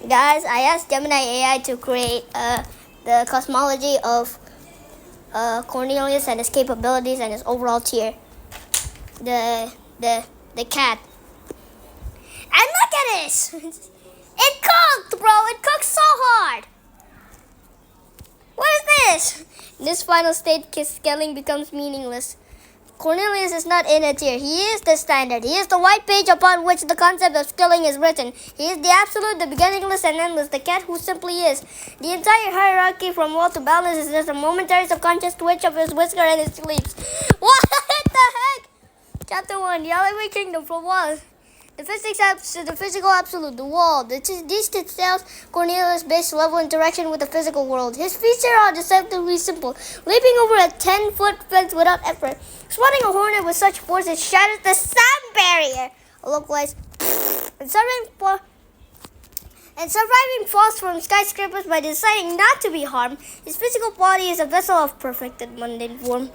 Guys, I asked Gemini AI to create the cosmology of Cornelius and his capabilities and his overall tier. The cat. And look at this! It cooked, bro! It cooked so hard! What is this? In this final state, scaling becomes meaningless. Cornelius is not in a tier. He is the standard. He is the white page upon which the concept of scaling is written. He is the absolute, the beginningless and endless, the cat who simply is. The entire hierarchy from wall to balance is just a momentary subconscious twitch of his whisker and his sleeps. What the heck? Chapter 1, the alleyway kingdom from wall. The physical absolute, the wall. These details Cornelius' base level interaction with the physical world. His features are deceptively simple, leaping over a 10-foot fence without effort, swatting a hornet with such force it shatters the sound barrier. A localized and surviving falls from skyscrapers by deciding not to be harmed. His physical body is a vessel of perfected mundane form.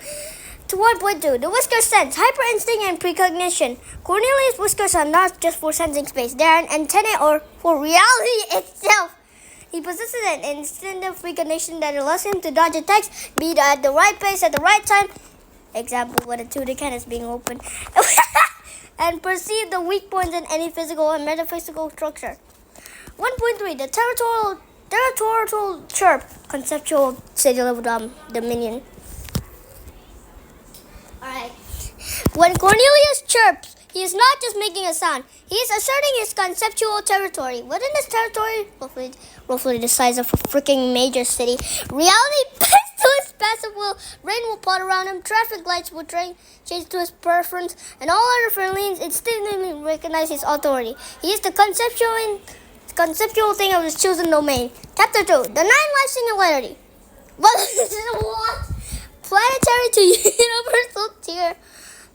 To 1.2, the whisker sense, hyper instinct and precognition. Cornelius' whiskers are not just for sensing space, they are an antenna or for reality itself. He possesses an instinctive precognition that allows him to dodge attacks, be at the right place at the right time. Example, when a tutor can is being opened. And perceive the weak points in any physical and metaphysical structure. 1.3, the territorial chirp, conceptual city level dominion. Alright. When Cornelius chirps, he is not just making a sound. He is asserting his conceptual territory. Within this territory, roughly the size of a freaking major city, reality bends to his passive will. Rain will pot around him. Traffic lights will change to his preference, and all other felines instinctively recognize his authority. He is the conceptual thing of his chosen domain. Chapter 2: The Nine Life Singularity. What? Planetary to universal tier.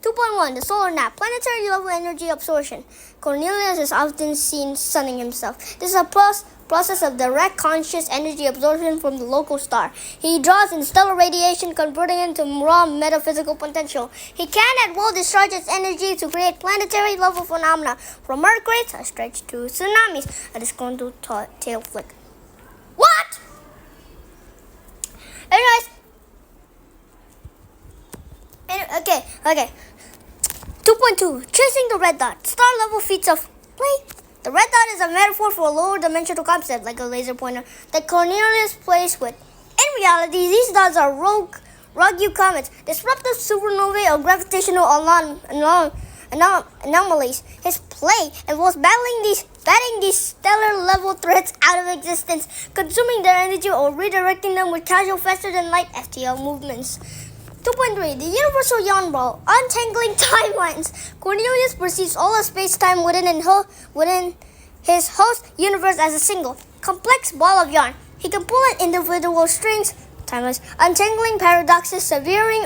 2.1, the solar nap, planetary level energy absorption. Cornelius is often seen sunning himself. This is a process of direct conscious energy absorption from the local star. He draws in stellar radiation, converting it into raw metaphysical potential. He can at will discharge its energy to create planetary level phenomena, from earthquakes a stretch to tsunamis, a disgruntled tail flick. What? Anyways. Okay. 2.2, chasing the red dot. Star level feats of play. The red dot is a metaphor for a lower dimensional concept, like a laser pointer, that Cornelius plays with. In reality, these dots are rogue comets, disruptive supernovae, or gravitational anomalies. His play involves batting these stellar level threats out of existence, consuming their energy or redirecting them with casual faster-than-light FTL movements. 2.3, the universal yarn ball, untangling timelines. Cornelius perceives all of space-time within his host universe as a single, complex ball of yarn. He can pull at individual strings, timeless, untangling paradoxes, severing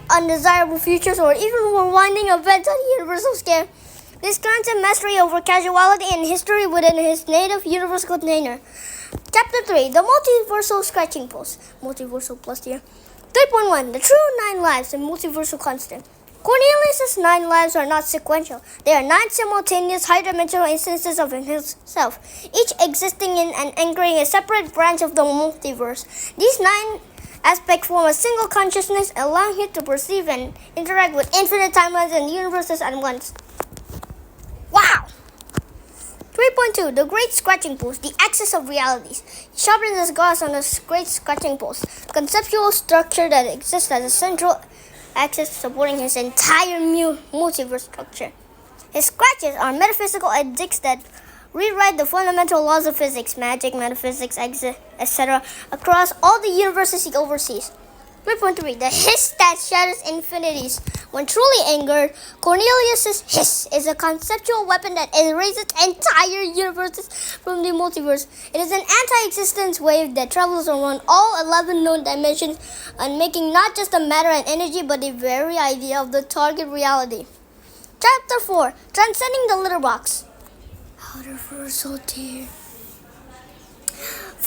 undesirable futures, or even rewinding events on a universal scale. This grants him mastery over casuality and history within his native universal container. Chapter 3, the multiversal scratching pulse. Multiversal plus here. 3.1, the true 9 lives and multiversal constant. Cornelius' 9 lives are not sequential. They are 9 simultaneous high-dimensional instances of himself, each existing in and anchoring a separate branch of the multiverse. These 9 aspects form a single consciousness, allowing him to perceive and interact with infinite timelines and universes at once. Wow! 3.2, the Great Scratching Pulse, the axis of realities. He sharpens his glass on the Great Scratching Pulse, conceptual structure that exists as a central axis supporting his entire multiverse structure. His scratches are metaphysical edicts that rewrite the fundamental laws of physics, magic, metaphysics, etc. across all the universes he oversees. 3.3, the hiss that shatters infinities. When truly angered, Cornelius' hiss is a conceptual weapon that erases entire universes from the multiverse. It is an anti-existence wave that travels around all 11 known dimensions and making not just the matter and energy, but the very idea of the target reality. Chapter 4, transcending the litter box. Universal tier.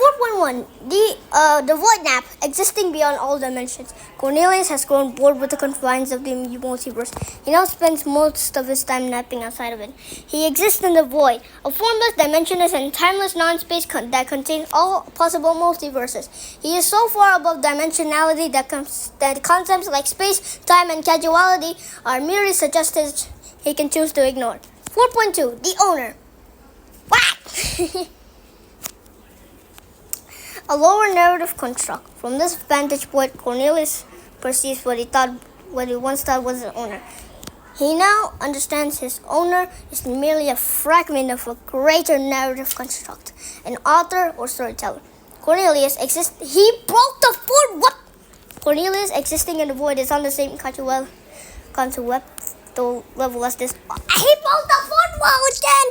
4.1 The void nap, existing beyond all dimensions. Cornelius has grown bored with the confines of the multiverse. He now spends most of his time napping outside of it. He exists in the void, a formless, dimensionless, and timeless non-space that contains all possible multiverses. He is so far above dimensionality that concepts like space, time, and causality are merely suggestions he can choose to ignore. 4.2 The owner. What? A lower narrative construct. From this vantage point, Cornelius perceives what he once thought was an owner. He now understands his owner is merely a fragment of a greater narrative construct, an author or storyteller. Cornelius exists. He broke the fourth. What? Cornelius existing in the void is on the same conceptual level as this. He broke the fourth wall again!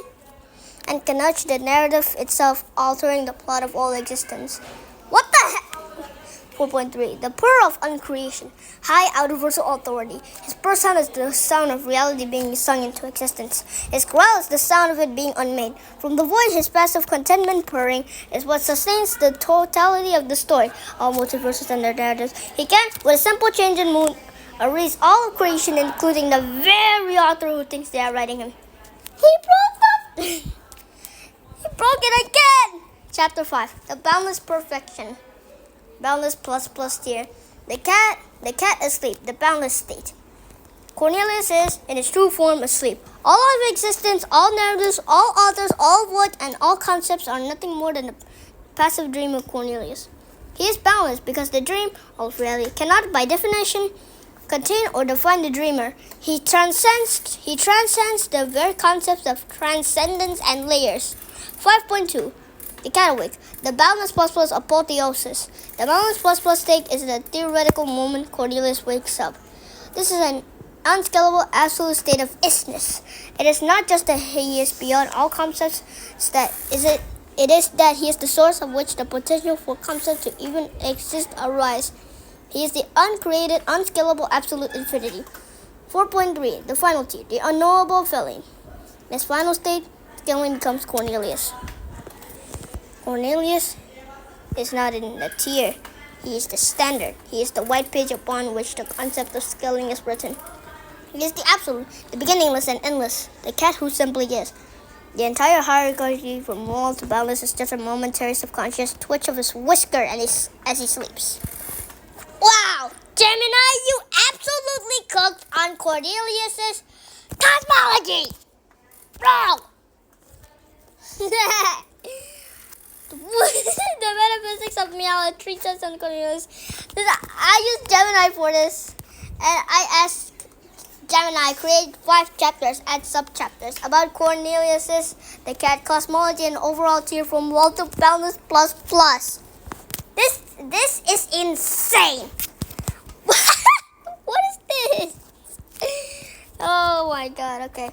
And can nudge the narrative itself, altering the plot of all existence. What the heck? 4.3 The purr of uncreation, high universal authority. His purr sound is the sound of reality being sung into existence. His growl is the sound of it being unmade. From the void, his passive contentment purring is what sustains the totality of the story, all multiverses and their narratives. He can, with a simple change in mood, erase all of creation, including the very author who thinks they are writing him. He broke them! He broke it again! Chapter 5 The Boundless Perfection. Boundless plus tier. The cat asleep. The boundless state. Cornelius is, in its true form, asleep. All of existence, all narratives, all authors, all void, and all concepts are nothing more than the passive dream of Cornelius. He is boundless because the dream, of reality, cannot, by definition, contain or define the dreamer. He transcends the very concepts of transcendence and layers. 5.2 The cat awake. The boundless plus apotheosis. The boundless plus state is the theoretical moment Cornelius wakes up. This is an unscalable absolute state of isness. It is not just that he is beyond all concepts, it is that he is the source of which the potential for concepts to even exist arise. He is the uncreated, unscalable absolute infinity. 4.3 The final tier. The unknowable feeling. This final state, scaling becomes Cornelius. Cornelius is not in the tier. He is the standard. He is the white page upon which the concept of scaling is written. He is the absolute, the beginningless and endless, the cat who simply is. The entire hierarchy from wall to boundless is just a momentary subconscious twitch of his whisker as he sleeps. Wow! Gemini, you absolutely cooked on Cornelius's cosmology! Bro! The metaphysics of reality treats on Cornelius. I used Gemini for this, and I asked Gemini create 5 chapters and sub-chapters about Cornelius's, the cat, cosmology, and overall tier from wall to boundless plus. This is insane. What is this? Oh my god, okay.